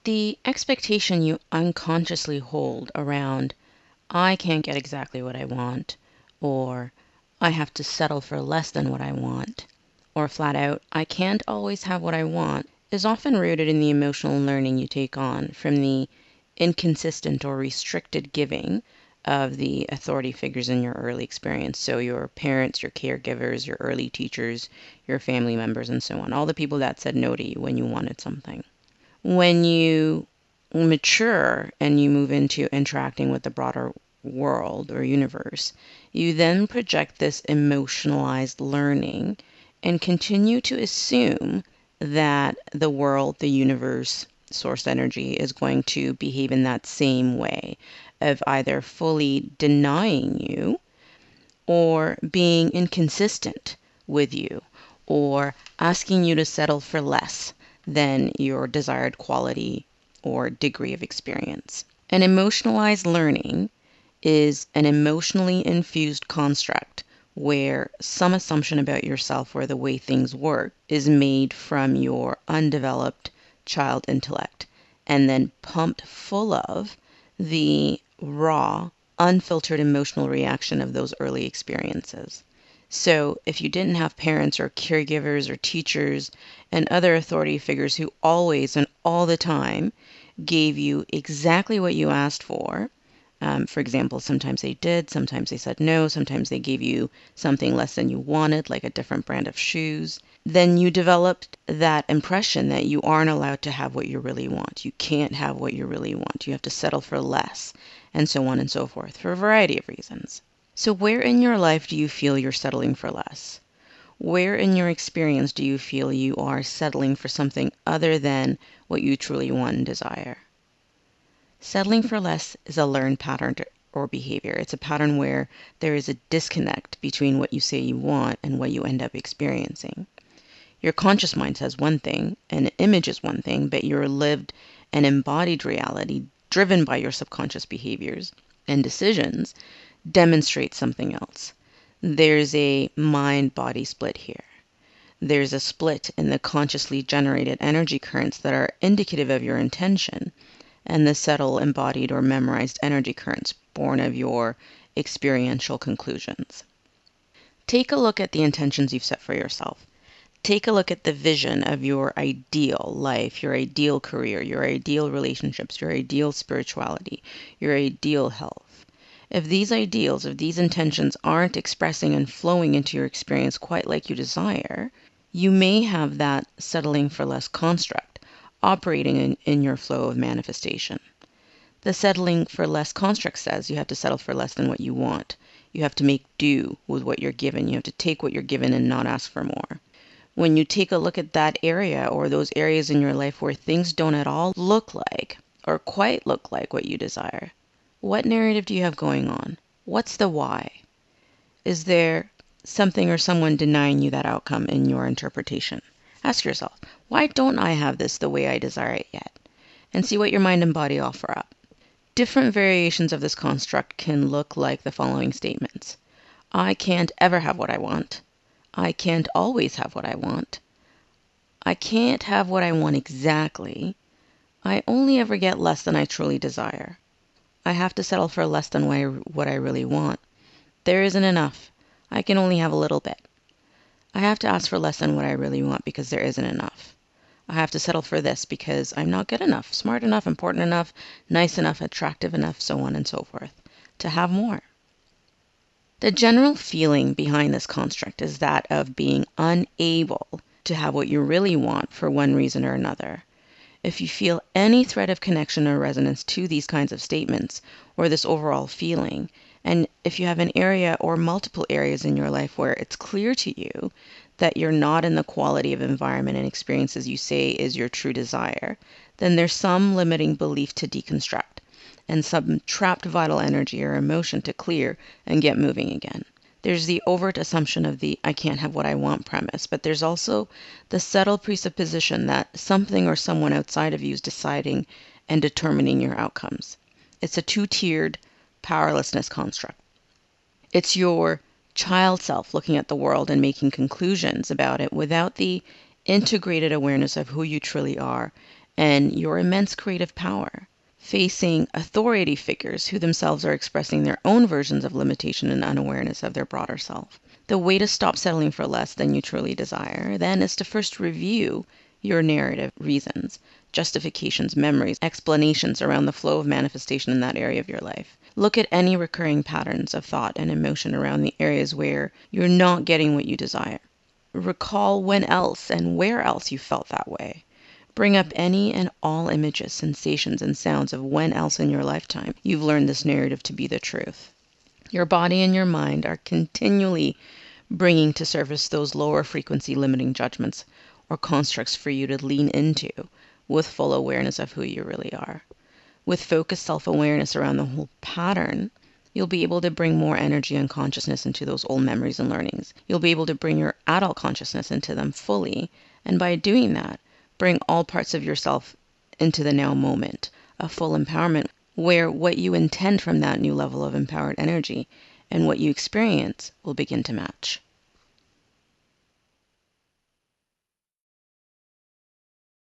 The expectation you unconsciously hold around, I can't get exactly what I want, or I have to settle for less than what I want, or flat out, I can't always have what I want, is often rooted in the emotional learning you take on from the inconsistent or restricted giving of the authority figures in your early experience. So your parents, your caregivers, your early teachers, your family members, and so on. All the people that said no to you when you wanted something. When you mature and you move into interacting with the broader world or universe, you then project this emotionalized learning and continue to assume that the world, the universe, source energy is going to behave in that same way of either fully denying you or being inconsistent with you or asking you to settle for less than your desired quality or degree of experience. An emotionalized learning is an emotionally infused construct where some assumption about yourself or the way things work is made from your undeveloped child intellect and then pumped full of the raw, unfiltered emotional reaction of those early experiences. So if you didn't have parents or caregivers or teachers and other authority figures who always and all the time gave you exactly what you asked for example, sometimes they did, sometimes they said no, sometimes they gave you something less than you wanted, like a different brand of shoes, then you developed that impression that you aren't allowed to have what you really want. You can't have what you really want. You have to settle for less, and so on and so forth, for a variety of reasons. So where in your life do you feel you're settling for less? Where in your experience do you feel you are settling for something other than what you truly want and desire? Settling for less is a learned pattern or behavior. It's a pattern where there is a disconnect between what you say you want and what you end up experiencing. Your conscious mind says one thing, an image is one thing, but your lived and embodied reality, driven by your subconscious behaviors and decisions, demonstrates something else. There's a mind-body split here. There's a split in the consciously generated energy currents that are indicative of your intention, and the subtle embodied or memorized energy currents born of your experiential conclusions. Take a look at the intentions you've set for yourself. Take a look at the vision of your ideal life, your ideal career, your ideal relationships, your ideal spirituality, your ideal health. If these ideals, if these intentions aren't expressing and flowing into your experience quite like you desire, you may have that settling for less construct operating in your flow of manifestation. The settling for less construct says you have to settle for less than what you want. You have to make do with what you're given. You have to take what you're given and not ask for more. When you take a look at that area or those areas in your life where things don't at all look like or quite look like what you desire, what narrative do you have going on? What's the why? Is there something or someone denying you that outcome in your interpretation? Ask yourself, why don't I have this the way I desire it yet? And see what your mind and body offer up. Different variations of this construct can look like the following statements. I can't ever have what I want. I can't always have what I want. I can't have what I want exactly. I only ever get less than I truly desire. I have to settle for less than what I really want. There isn't enough. I can only have a little bit. I have to ask for less than what I really want because there isn't enough. I have to settle for this because I'm not good enough, smart enough, important enough, nice enough, attractive enough, so on and so forth, to have more. The general feeling behind this construct is that of being unable to have what you really want for one reason or another. If you feel any thread of connection or resonance to these kinds of statements, or this overall feeling, and if you have an area or multiple areas in your life where it's clear to you that you're not in the quality of environment and experiences you say is your true desire, then there's some limiting belief to deconstruct and some trapped vital energy or emotion to clear and get moving again. There's the overt assumption of the I can't have what I want premise, but there's also the subtle presupposition that something or someone outside of you is deciding and determining your outcomes. It's a two-tiered powerlessness construct. It's your child self looking at the world and making conclusions about it without the integrated awareness of who you truly are and your immense creative power. Facing authority figures who themselves are expressing their own versions of limitation and unawareness of their broader self. The way to stop settling for less than you truly desire, then, is to first review your narrative reasons, justifications, memories, explanations around the flow of manifestation in that area of your life. Look at any recurring patterns of thought and emotion around the areas where you're not getting what you desire. Recall when else and where else you felt that way. Bring up any and all images, sensations, and sounds of when else in your lifetime you've learned this narrative to be the truth. Your body and your mind are continually bringing to surface those lower frequency limiting judgments or constructs for you to lean into with full awareness of who you really are. With focused self-awareness around the whole pattern, you'll be able to bring more energy and consciousness into those old memories and learnings. You'll be able to bring your adult consciousness into them fully, and by doing that, bring all parts of yourself into the now moment, a full empowerment where what you intend from that new level of empowered energy and what you experience will begin to match.